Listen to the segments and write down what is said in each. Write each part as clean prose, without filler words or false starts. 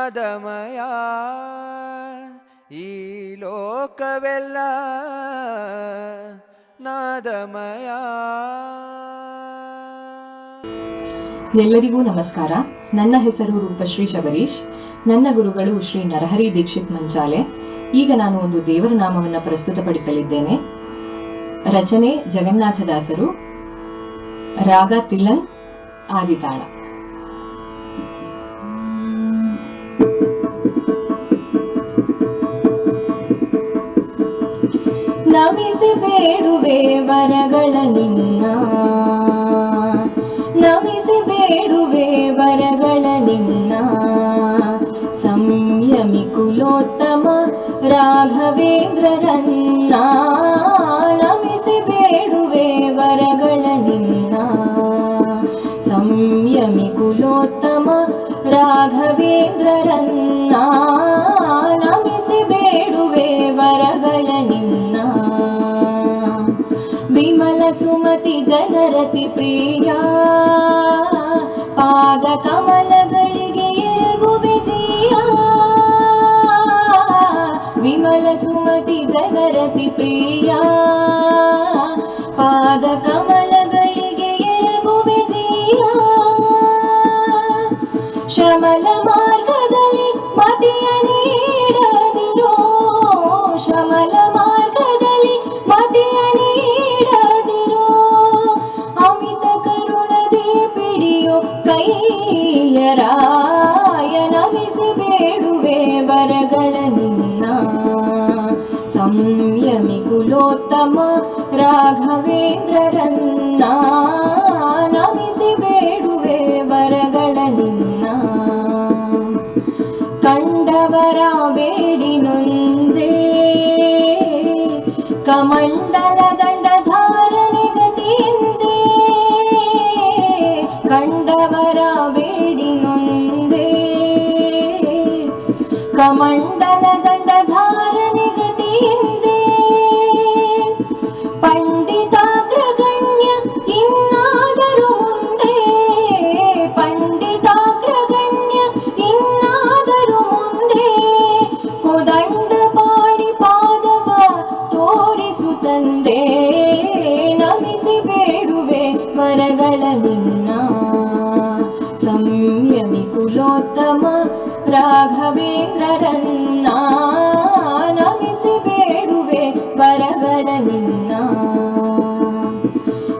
ನಾದಮಯ ಈ ಲೋಕವೆಲ್ಲ ನಾದಮಯ. ಎಲ್ಲರಿಗೂ ನಮಸ್ಕಾರ. ನನ್ನ ಹೆಸರು ರೂಪಶ್ರೀ ಶಬರೀಶ್. ನನ್ನ ಗುರುಗಳು ಶ್ರೀ ನರಹರಿ ದೀಕ್ಷಿತ್ ಮಂಚಾಲೆ. ಈಗ ನಾನು ಒಂದು ದೇವರ ನಾಮವನ್ನು ಪ್ರಸ್ತುತಪಡಿಸಲಿದ್ದೇನೆ. ರಚನೆ ಜಗನ್ನಾಥದಾಸರು. ರಾಗ ತಿಲ್ಲನ್, ಆದಿತಾಳ. ನಮಿಸಿ ಬೇಡುವೆ ವರಗಳ ನಿನ್ನ, ನಮಿಸಿ ಬೇಡುವೆ ವರಗಳ ನಿನ್ನ, ಸಂಯಮಿ ಕುಲೋತ್ತಮ ರಾಘವೇಂದ್ರರನ್ನ. ನಮಿಸಿ ಬೇಡುವೆ ವರಗಳ ನಿನ್ನ, ಸಂಯಮಿ ಕುಲೋತ್ತಮ ರಾಘವೇಂದ್ರರನ್ನ. ನಮಿಸಿ ಬೇಡುವೆ ವರಗಳ ನಿನ್ನ, ವಿಮಲ ಸುಮತಿ ಜನರತಿ ಪ್ರಿಯ, ಪಾದ ಕಮಲಗಳಿಗೆ ಎರಗುವೆ ಜಿಯ. ವಿಮಲ ಸುಮತಿ ಜನರತಿ ಪ್ರಿಯ, ಪಾದ ಕಮಲಗಳಿಗೆ ಎರಗುವೆ ಜಿಯ. ಶಮಲ ಮಾರ್ಗದಲ್ಲಿ ಮತಿಯ ನೀಡದಿರೋ, ಶಮಲ ಮಾರ್ಗದಲ್ಲಿ ಮತಿಯ ನೀಡದಿರೋ, ಅಮಿತ ಕರುಣದಿ ಪಿಡಿಯೋ ಕೈಯರಾಯ. ನಮಿಸಿ ಬೇಡುವೆ ವರಗಳ ನಿನ್ನ, ಸಂಯಮಿ ಕುಲೋತ್ತಮ ರಾಘವೇಂದ್ರರನ್ನ. ನಮಿಸಿ ಬೇಡುವೆ ವರಗಳ ನಿನ್ನ, ಕಂಡವರ ಬೇಡಿ ನೊಂದೇ ಕಮಂಡಲ ದಂಡಧಾರಣೆ ಗತಿಯಿಂದೇ. ಕಂಡವರ ಬೇಡಿ ನೊಂದೇ ಕಮಂಡಲ ದಂಡಧಾರಣೆ ಗತಿಯಿಂದೇ. ಪಂಡಿತಾಗ್ರಗಣ್ಯ ಇನ್ನಾದರೂ ಮುಂದೆ, ಪಂಡಿತಾಗ್ರಗಣ್ಯ ಇನ್ನಾದರೂ ಮುಂದೆ, ಕುದಂಡ ಪಾಡಿ ಪಾದವ ತೋರಿಸುತ್ತಂದೆ. ನಮಿಸಿ ಬೇಡುವೆ ವರಗಳ ನಿನ್ನ, ಸಂಯಮಿ ಕುಲೋತ್ತಮ ರಾಘವೇಂದ್ರರನ್ನ. ನಮಿಸಿ ಬೇಡುವೆ ವರಗಳ ನಿನ್ನ,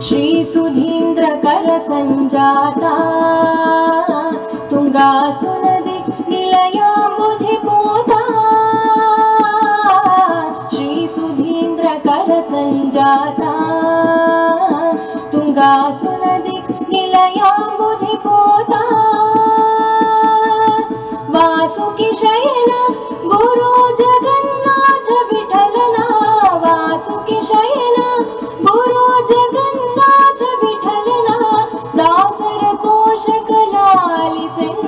ಶ್ರೀ ಸುಧೀಂದ್ರ ಕರ ಸಂಜಾತ, ತುಂಗಾಸುನದಿ ನಿಲಯಾಂಬುಧಿ ಪೋತ. ಶ್ರೀ ಸುಧೀಂದ್ರ ಕರ ಸಂಜಾತ, ತುಂಗಾಸುನದಿ ನಿಲಯಾಂಬುಧಿ ಪೋತ. ವಾಸುಕಿ ಶಯನ ಗುರು ಜಗನ್ನಾಥ ವಿಠಲನ, ವಾಸುಕಿ ಶಯನ ಗುರು ಜಗನ್ನಾಥ ವಿಠಲನ. ದಾಸರ ಪೋಷಕ ಲಾಲಿಸೆನ್ನರಾಯ.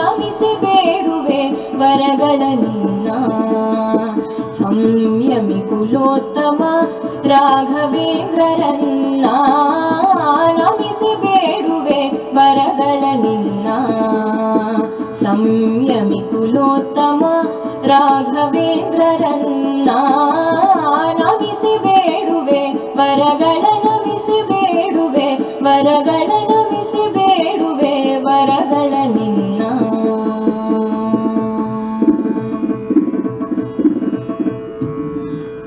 ನಮಿಸಿ ಬೇಡುವೆ ವರಗಳ ನಿನ್ನ, ಸಂಯಮಿ ಕುಲೋತ್ತಮ ರಾಘವೇಂದ್ರರನ್ನ. ನಮಿಸಿ ಬೇಡುವೆ ವರಗಳ ನಿನ್ನ, ಸಂಯಮಿ ಕುಲೋತ್ತಮ ರಾಘವೇಂದ್ರರನ್ನ. ನಮಿಸಿ ಬೇಡುವೆ ವರಗಳ, ನಮಿಸಿ ಬೇಡುವೆ ವರಗಳ.